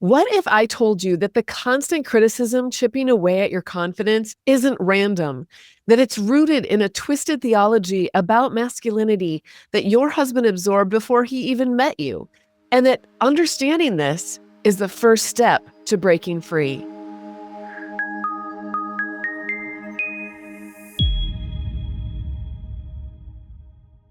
What if I told you that the constant criticism chipping away at your confidence isn't random, that it's rooted in a twisted theology about masculinity that your husband absorbed before he even met you, and that understanding this is the first step to breaking free?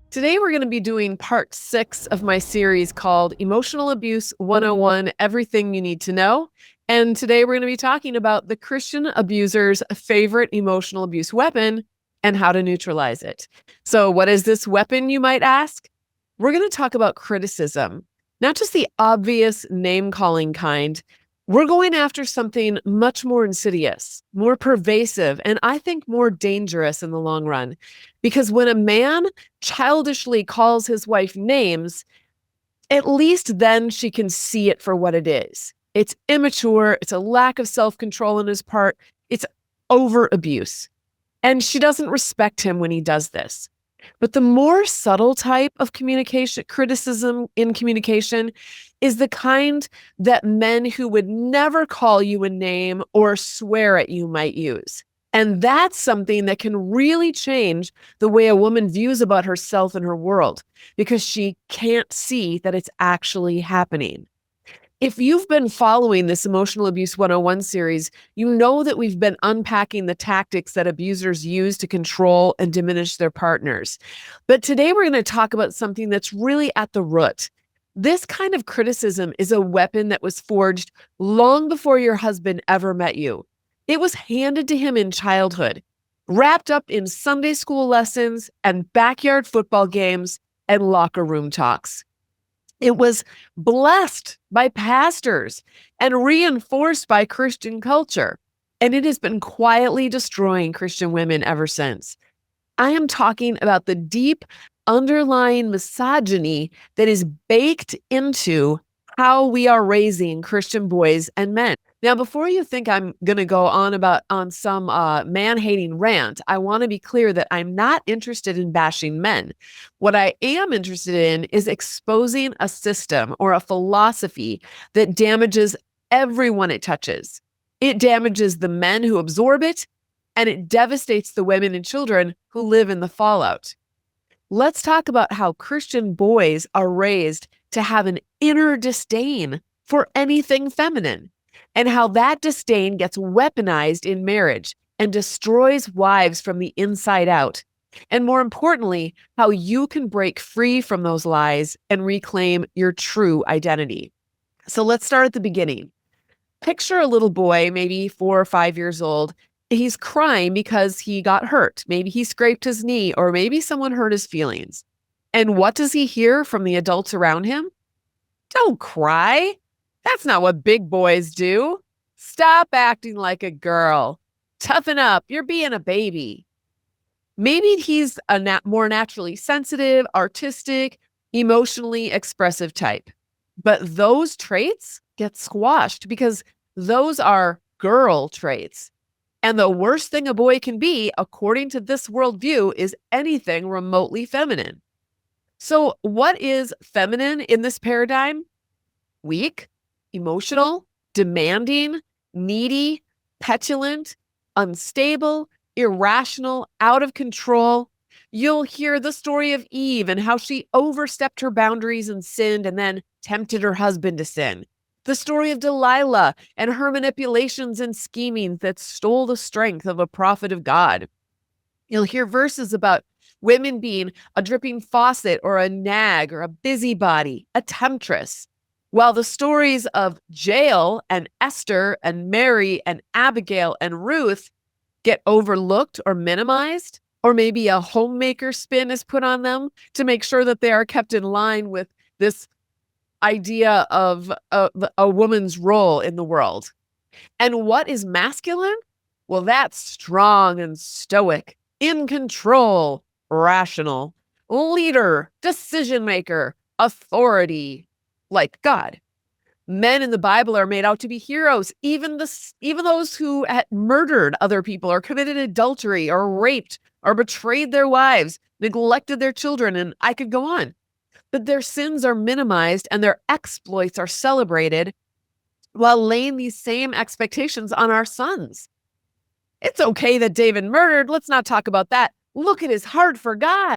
Today, we're going to be doing part 6 of my series called Emotional Abuse 101 Everything You Need to Know. And today, we're going to be talking about the Christian abuser's favorite emotional abuse weapon and how to neutralize it. So, what is this weapon, you might ask? We're going to talk about criticism, not just the obvious name calling kind. We're going after something much more insidious, more pervasive, and I think more dangerous in the long run. Because when a man childishly calls his wife names, at least then she can see it for what it is. It's immature, it's a lack of self-control on his part, it's over abuse. And she doesn't respect him when he does this. But the more subtle type of communication, criticism in communication, is the kind that men who would never call you a name or swear at you might use. And that's something that can really change the way a woman views about herself and her world, because she can't see that it's actually happening. If you've been following this Emotional Abuse 101 series, you know that we've been unpacking the tactics that abusers use to control and diminish their partners. But today we're going to talk about something that's really at the root. This kind of criticism is a weapon that was forged long before your husband ever met you. It was handed to him in childhood, wrapped up in Sunday school lessons and backyard football games and locker room talks. It was blessed by pastors and reinforced by Christian culture, and it has been quietly destroying Christian women ever since. I am talking about the deep underlying misogyny that is baked into how we are raising Christian boys and men. Now, before you think I'm going to go on some man-hating rant, I want to be clear that I'm not interested in bashing men. What I am interested in is exposing a system or a philosophy that damages everyone it touches. It damages the men who absorb it, and it devastates the women and children who live in the fallout. Let's talk about how Christian boys are raised to have an inner disdain for anything feminine, and how that disdain gets weaponized in marriage and destroys wives from the inside out. And more importantly, how you can break free from those lies and reclaim your true identity. So let's start at the beginning. Picture a little boy, maybe 4 or 5 years old. He's crying because he got hurt. Maybe he scraped his knee, or maybe someone hurt his feelings. And what does he hear from the adults around him? Don't cry. That's not what big boys do. Stop acting like a girl. Toughen up. You're being a baby. Maybe he's a more naturally sensitive, artistic, emotionally expressive type. But those traits get squashed because those are girl traits. And the worst thing a boy can be, according to this worldview, is anything remotely feminine. So what is feminine in this paradigm? Weak, emotional, demanding, needy, petulant, unstable, irrational, out of control. You'll hear the story of Eve and how she overstepped her boundaries and sinned and then tempted her husband to sin. The story of Delilah and her manipulations and scheming that stole the strength of a prophet of God. You'll hear verses about women being a dripping faucet or a nag or a busybody, a temptress. While the stories of Jael and Esther and Mary and Abigail and Ruth get overlooked or minimized, or maybe a homemaker spin is put on them to make sure that they are kept in line with this idea of a woman's role in the world. And what is masculine? Well, that's strong and stoic, in control, rational, leader, decision maker, authority, like God. Men in the Bible are made out to be heroes, even those who had murdered other people or committed adultery or raped or betrayed their wives, neglected their children, and I could go on. But their sins are minimized and their exploits are celebrated while laying these same expectations on our sons. It's okay that David murdered. Let's not talk about that. Look at his heart for God.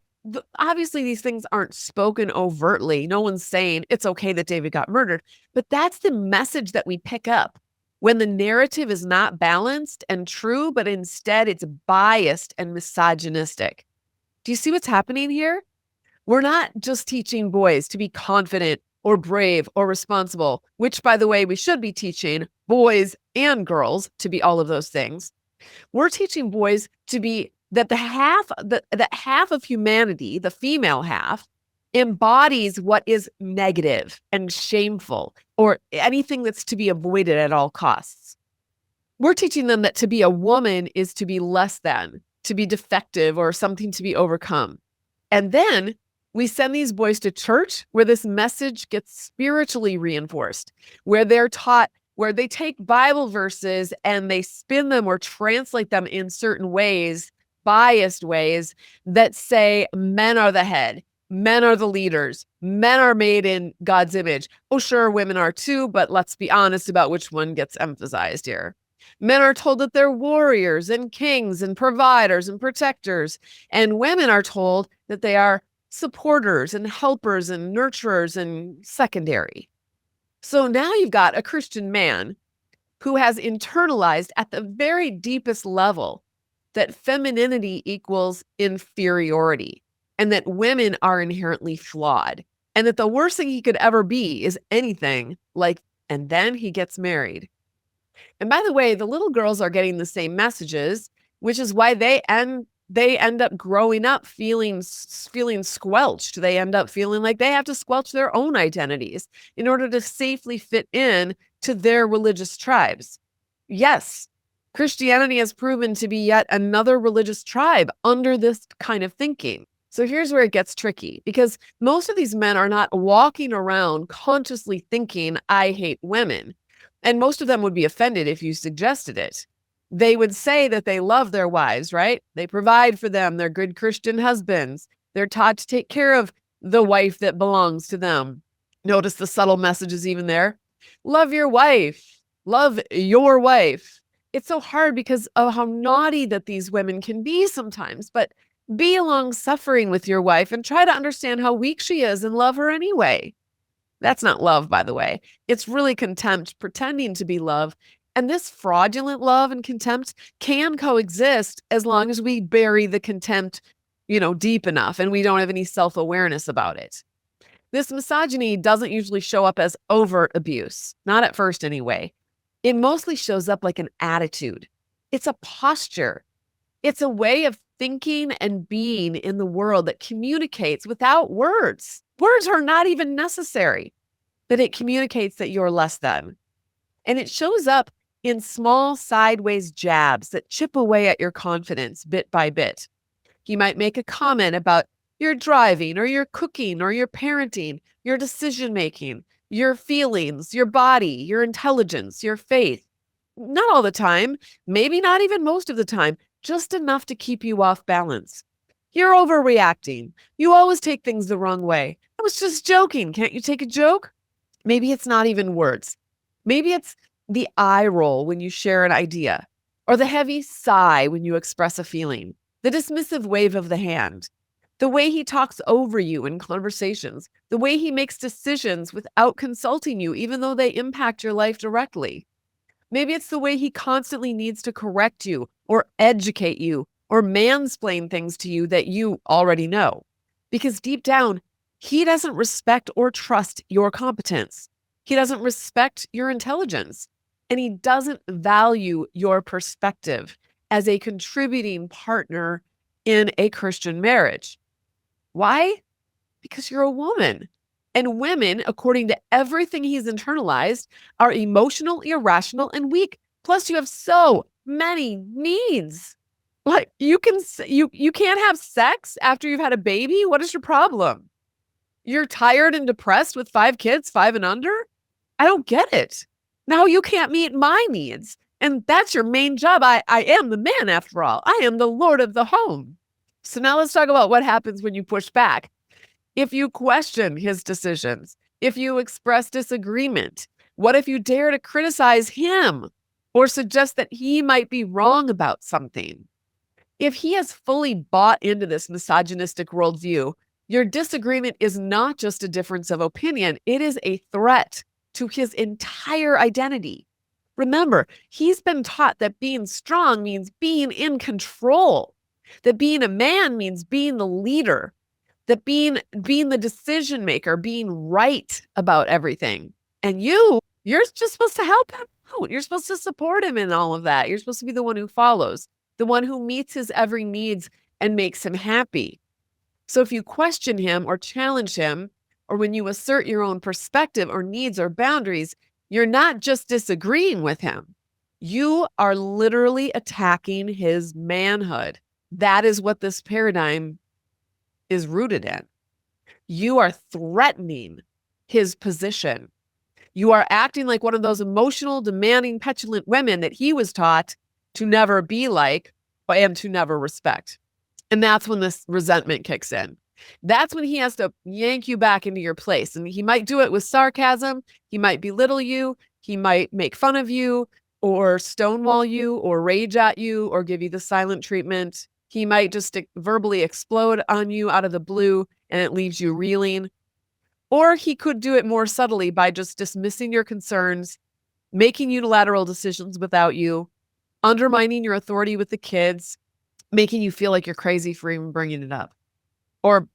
Obviously, these things aren't spoken overtly. No one's saying it's okay that David got murdered, but that's the message that we pick up when the narrative is not balanced and true, but instead it's biased and misogynistic. Do you see what's happening here? We're not just teaching boys to be confident or brave or responsible, which, by the way, we should be teaching boys and girls to be all of those things. We're teaching boys to be that that half of humanity, the female half, embodies what is negative and shameful or anything that's to be avoided at all costs. We're teaching them that to be a woman is to be less than, to be defective or something to be overcome. And then we send these boys to church where this message gets spiritually reinforced, where they're taught, where they take Bible verses and they spin them or translate them in certain ways, biased ways that say men are the head, men are the leaders, men are made in God's image. Oh, sure, women are too, but let's be honest about which one gets emphasized here. Men are told that they're warriors and kings and providers and protectors, and women are told that they are supporters and helpers and nurturers and secondary. So now you've got a Christian man who has internalized at the very deepest level that femininity equals inferiority and that women are inherently flawed and that the worst thing he could ever be is anything like, and then he gets married. And by the way, the little girls are getting the same messages, which is why they end up growing up feeling squelched. They end up feeling like they have to squelch their own identities in order to safely fit in to their religious tribes. Yes, Christianity has proven to be yet another religious tribe under this kind of thinking. So here's where it gets tricky, because most of these men are not walking around consciously thinking, I hate women. And most of them would be offended if you suggested it. They would say that they love their wives, right? They provide for them. They're good Christian husbands. They're taught to take care of the wife that belongs to them. Notice the subtle messages even there. Love your wife. Love your wife. It's so hard because of how naughty that these women can be sometimes, but be along suffering with your wife and try to understand how weak she is and love her anyway. That's not love, by the way. It's really contempt pretending to be love. And this fraudulent love and contempt can coexist as long as we bury the contempt, deep enough and we don't have any self-awareness about it. This misogyny doesn't usually show up as overt abuse, not at first anyway. It mostly shows up like an attitude. It's a posture. It's a way of thinking and being in the world that communicates without words. Words are not even necessary, but it communicates that you're less than. And it shows up in small sideways jabs that chip away at your confidence bit by bit. He might make a comment about your driving or your cooking or your parenting, your decision-making, your feelings, your body, your intelligence, your faith. Not all the time, maybe not even most of the time, just enough to keep you off balance. You're overreacting. You always take things the wrong way. I was just joking. Can't you take a joke? Maybe it's not even words. Maybe it's the eye roll when you share an idea, or the heavy sigh when you express a feeling, the dismissive wave of the hand, the way he talks over you in conversations, the way he makes decisions without consulting you, even though they impact your life directly. Maybe it's the way he constantly needs to correct you or educate you or mansplain things to you that you already know. Because deep down, he doesn't respect or trust your competence. He doesn't respect your intelligence. And he doesn't value your perspective as a contributing partner in a Christian marriage. Why? Because you're a woman. And women, according to everything he's internalized, are emotional, irrational, and weak. Plus, you have so many needs. Like you can't have sex after you've had a baby. What is your problem? You're tired and depressed with 5 kids, 5 and under? I don't get it. Now you can't meet my needs. And that's your main job. I am the man after all. I am the Lord of the home. So now let's talk about what happens when you push back. If you question his decisions, if you express disagreement, What if you dare to criticize him or suggest that he might be wrong about something? If he has fully bought into this misogynistic worldview, your disagreement is not just a difference of opinion, it is a threat to his entire identity. Remember, he's been taught that being strong means being in control, that being a man means being the leader, that being the decision maker, being right about everything. And you're just supposed to help him out. You're supposed to support him in all of that. You're supposed to be the one who follows, the one who meets his every needs and makes him happy. So if you question him or challenge him, or when you assert your own perspective or needs or boundaries, you're not just disagreeing with him. You are literally attacking his manhood. That is what this paradigm is rooted in. You are threatening his position. You are acting like one of those emotional, demanding, petulant women that he was taught to never be like and to never respect. And that's when this resentment kicks in. That's when he has to yank you back into your place. And he might do it with sarcasm. He might belittle you. He might make fun of you or stonewall you or rage at you or give you the silent treatment. He might just verbally explode on you out of the blue and it leaves you reeling. Or he could do it more subtly by just dismissing your concerns, making unilateral decisions without you, undermining your authority with the kids, making you feel like you're crazy for even bringing it up, or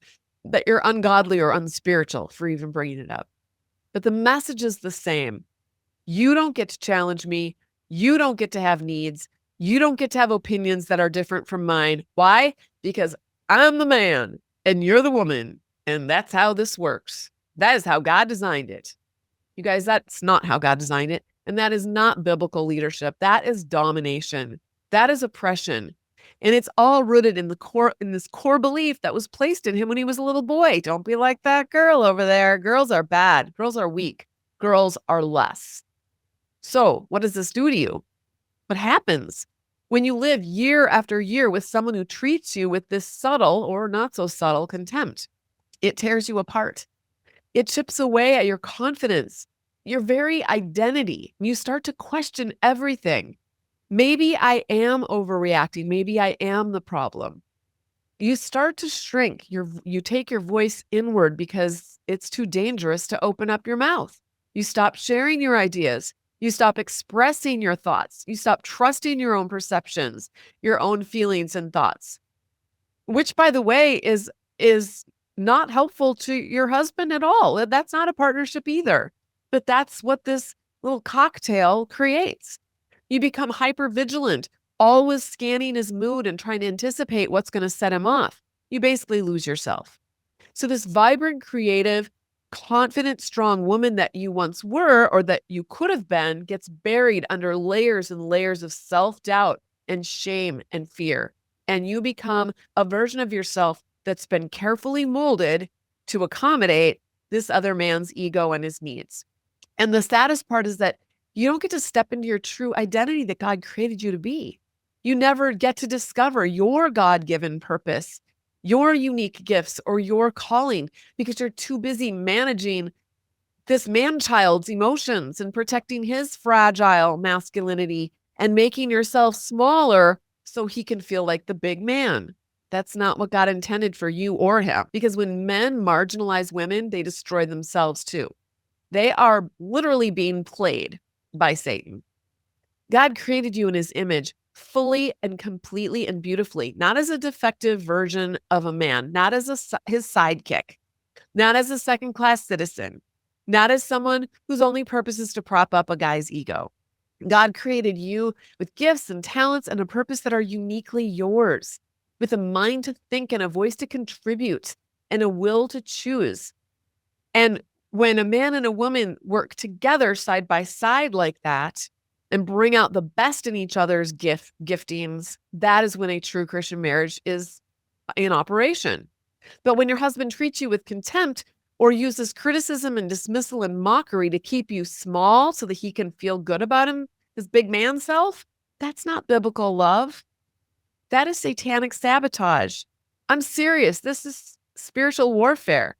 that you're ungodly or unspiritual for even bringing it up. But the message is the same. You don't get to challenge me. You don't get to have needs. You don't get to have opinions that are different from mine. Why? Because I'm the man and you're the woman, and that's how this works. That is how God designed it. You guys, that's not how God designed it. And that is not biblical leadership. That is domination. That is oppression. And it's all rooted in this core belief that was placed in him when he was a little boy. Don't be like that girl over there. Girls are bad. Girls are weak. Girls are less. So what does this do to you? What happens when you live year after year with someone who treats you with this subtle or not so subtle contempt? It tears you apart. It chips away at your confidence, your very identity. You start to question everything. Maybe I am overreacting. Maybe I am the problem. You start to shrink. You take your voice inward because it's too dangerous to open up your mouth. You stop sharing your ideas. You stop expressing your thoughts. You stop trusting your own perceptions, your own feelings and thoughts, which, by the way, is not helpful to your husband at all. That's not a partnership either. But that's what this little cocktail creates. You become hypervigilant, always scanning his mood and trying to anticipate what's going to set him off. You basically lose yourself. So this vibrant, creative, confident, strong woman that you once were or that you could have been gets buried under layers and layers of self-doubt and shame and fear. And you become a version of yourself that's been carefully molded to accommodate this other man's ego and his needs. And the saddest part is that you don't get to step into your true identity that God created you to be. You never get to discover your God-given purpose, your unique gifts, or your calling because you're too busy managing this man-child's emotions and protecting his fragile masculinity and making yourself smaller so he can feel like the big man. That's not what God intended for you or him. Because when men marginalize women, they destroy themselves too. They are literally being played by Satan. God created you in his image fully and completely and beautifully, not as a defective version of a man, not as his sidekick, not as a second-class citizen, not as someone whose only purpose is to prop up a guy's ego. God created you with gifts and talents and a purpose that are uniquely yours, with a mind to think and a voice to contribute and a will to choose. And when a man and a woman work together side by side like that and bring out the best in each other's giftings, that is when a true Christian marriage is in operation. But when your husband treats you with contempt or uses criticism and dismissal and mockery to keep you small so that he can feel good about his big man self, that's not biblical love. That is satanic sabotage. I'm serious. This is spiritual warfare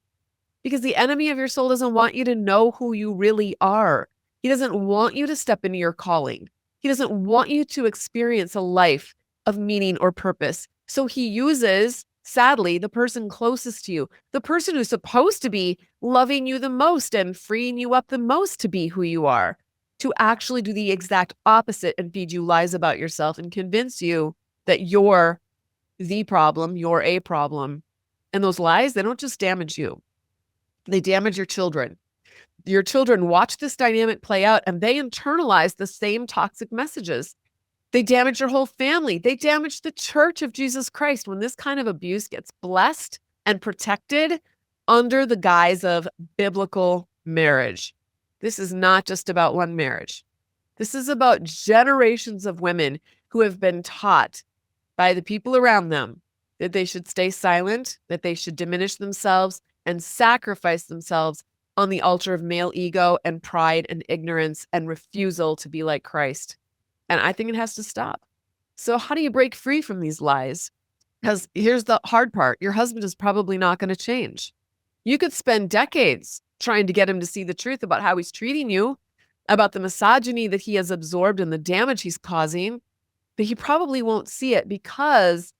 because the enemy of your soul doesn't want you to know who you really are. He doesn't want you to step into your calling. He doesn't want you to experience a life of meaning or purpose. So he uses, sadly, the person closest to you, the person who's supposed to be loving you the most and freeing you up the most to be who you are, to actually do the exact opposite and feed you lies about yourself and convince you that you're the problem, you're a problem. And those lies, they don't just damage you, they damage your children. Your children watch this dynamic play out and they internalize the same toxic messages. They damage your whole family. They damage the church of Jesus Christ when this kind of abuse gets blessed and protected under the guise of biblical marriage. This is not just about one marriage. This is about generations of women who have been taught by the people around them that they should stay silent, that they should diminish themselves and sacrifice themselves on the altar of male ego and pride and ignorance and refusal to be like Christ. And I think it has to stop. So how do you break free from these lies? Because here's the hard part. Your husband is probably not going to change. You could spend decades trying to get him to see the truth about how he's treating you, about the misogyny that he has absorbed and the damage he's causing, but he probably won't see it because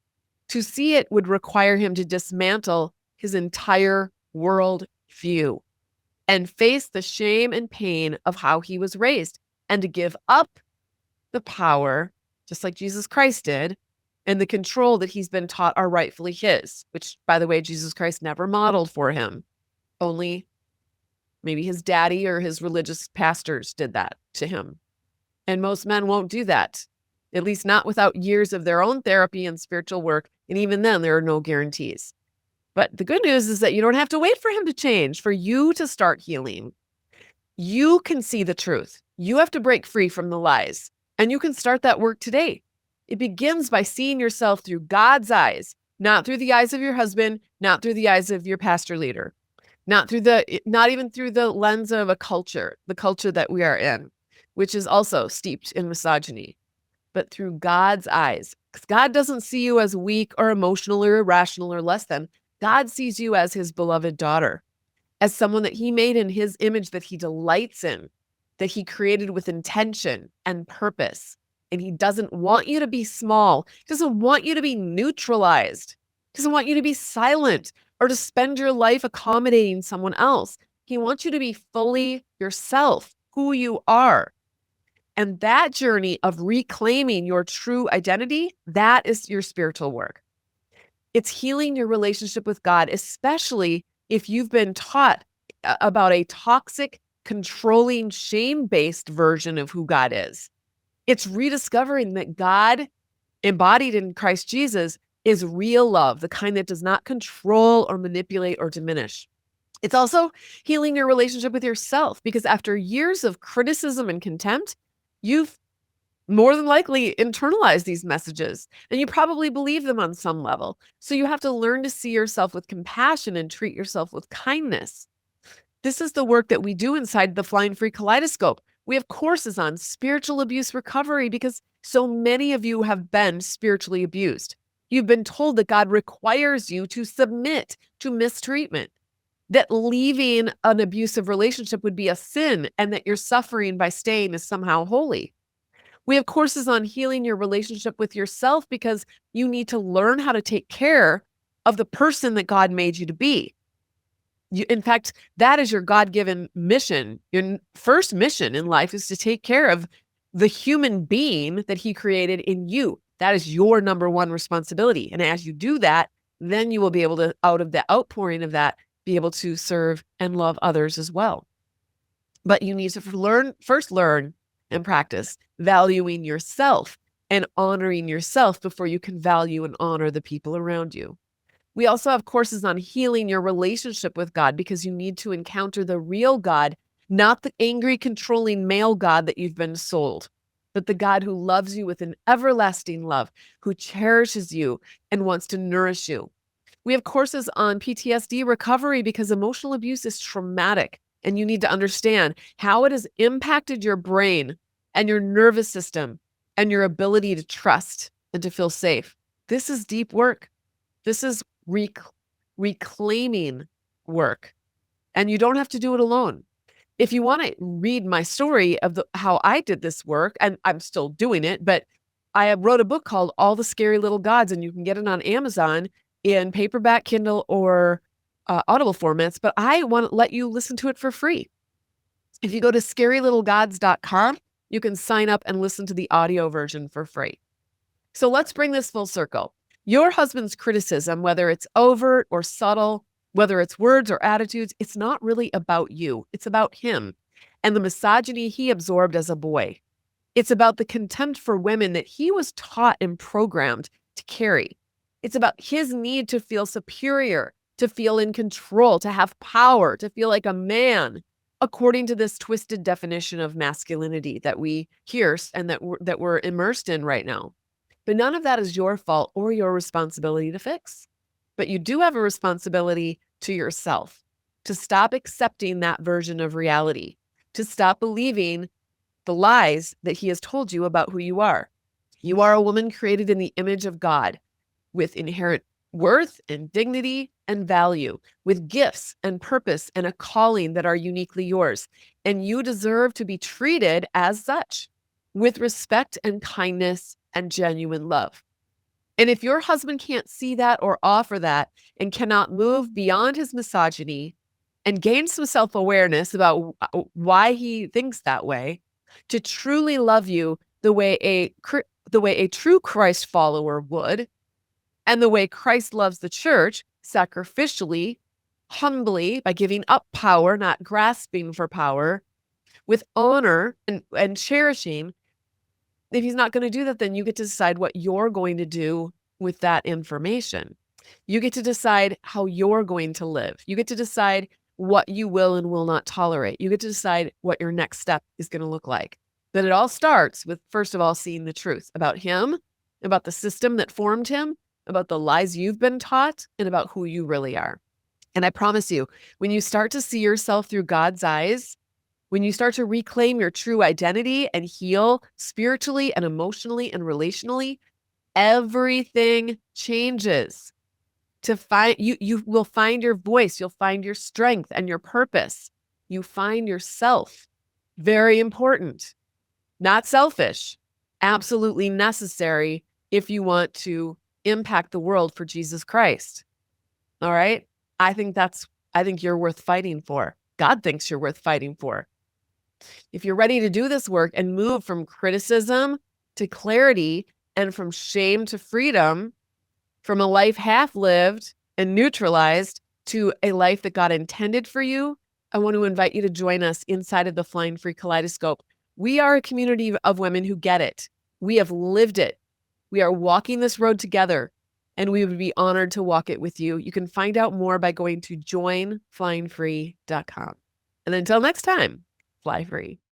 to see it would require him to dismantle his entire world view and face the shame and pain of how he was raised and to give up the power, just like Jesus Christ did, and the control that he's been taught are rightfully his, which, by the way, Jesus Christ never modeled for him. Only maybe his daddy or his religious pastors did that to him. And most men won't do that, at least not without years of their own therapy and spiritual work. And even then, there are no guarantees. But the good news is that you don't have to wait for him to change, for you to start healing. You can see the truth. You have to break free from the lies, and you can start that work today. It begins by seeing yourself through God's eyes, not through the eyes of your husband, not through the eyes of your pastor leader, not even through the lens of a culture, the culture that we are in, which is also steeped in misogyny, but through God's eyes. Because God doesn't see you as weak or emotional or irrational or less than. God sees you as his beloved daughter, as someone that he made in his image that he delights in, that he created with intention and purpose. And he doesn't want you to be small. He doesn't want you to be neutralized. He doesn't want you to be silent or to spend your life accommodating someone else. He wants you to be fully yourself, who you are. And that journey of reclaiming your true identity, that is your spiritual work. It's healing your relationship with God, especially if you've been taught about a toxic, controlling, shame-based version of who God is. It's rediscovering that God, embodied in Christ Jesus, is real love, the kind that does not control or manipulate or diminish. It's also healing your relationship with yourself, because after years of criticism and contempt, you've more than likely internalize these messages, and you probably believe them on some level. So you have to learn to see yourself with compassion and treat yourself with kindness. This is the work that we do inside the Flying Free Kaleidoscope. We have courses on spiritual abuse recovery because so many of you have been spiritually abused. You've been told that God requires you to submit to mistreatment, that leaving an abusive relationship would be a sin, and that your suffering by staying is somehow holy. We have courses on healing your relationship with yourself because you need to learn how to take care of the person that God made you to be. In fact, that is your God-given mission. Your first mission in life is to take care of the human being that he created in you. That is your number one responsibility. And as you do that, then you will be able to, out of the outpouring of that, be able to serve and love others as well. But you need to first learn and practice valuing yourself and honoring yourself before you can value and honor the people around you. We also have courses on healing your relationship with God because you need to encounter the real God, not the angry, controlling male God that you've been sold, but the God who loves you with an everlasting love, who cherishes you and wants to nourish you. We have courses on PTSD recovery because emotional abuse is traumatic, and you need to understand how it has impacted your brain and your nervous system and your ability to trust and to feel safe. This is deep work. This is reclaiming work. And you don't have to do it alone. If you want to read my story of how I did this work, and I'm still doing it, but I wrote a book called All the Scary Little Gods, and you can get it on Amazon in paperback, Kindle, or Audible formats, but I want to let you listen to it for free. If you go to scarylittlegods.com, you can sign up and listen to the audio version for free. So let's bring this full circle. Your husband's criticism, whether it's overt or subtle, whether it's words or attitudes, it's not really about you. It's about him and the misogyny he absorbed as a boy. It's about the contempt for women that he was taught and programmed to carry. It's about his need to feel superior, to feel in control, to have power, to feel like a man, according to this twisted definition of masculinity that we hear and that we're immersed in right now. But none of that is your fault or your responsibility to fix. But you do have a responsibility to yourself to stop accepting that version of reality, to stop believing the lies that he has told you about who you are. You are a woman created in the image of God with inherent worth and dignity and value, with gifts and purpose and a calling that are uniquely yours. And you deserve to be treated as such, with respect and kindness and genuine love. And if your husband can't see that or offer that and cannot move beyond his misogyny and gain some self-awareness about why he thinks that way, to truly love you the way a true Christ follower would, and the way Christ loves the church, sacrificially, humbly, by giving up power, not grasping for power, with honor and cherishing, if he's not going to do that, then you get to decide what you're going to do with that information. You get to decide how you're going to live. You get to decide what you will and will not tolerate. You get to decide what your next step is going to look like. But it all starts with, first of all, seeing the truth about him, about the system that formed him, about the lies you've been taught, and about who you really are. And I promise you, when you start to see yourself through God's eyes, when you start to reclaim your true identity and heal spiritually and emotionally and relationally, everything changes. To find you will find your voice, you'll find your strength and your purpose. You find yourself. Very important. Not selfish. Absolutely necessary if you want to impact the world for Jesus Christ. All right? I think you're worth fighting for. God thinks you're worth fighting for. If you're ready to do this work and move from criticism to clarity and from shame to freedom, from a life half lived and neutralized to a life that God intended for you, I want to invite you to join us inside of the Flying Free Kaleidoscope. We are a community of women who get it. We have lived it. We are walking this road together, and we would be honored to walk it with you. You can find out more by going to joinflyingfree.com. And until next time, fly free.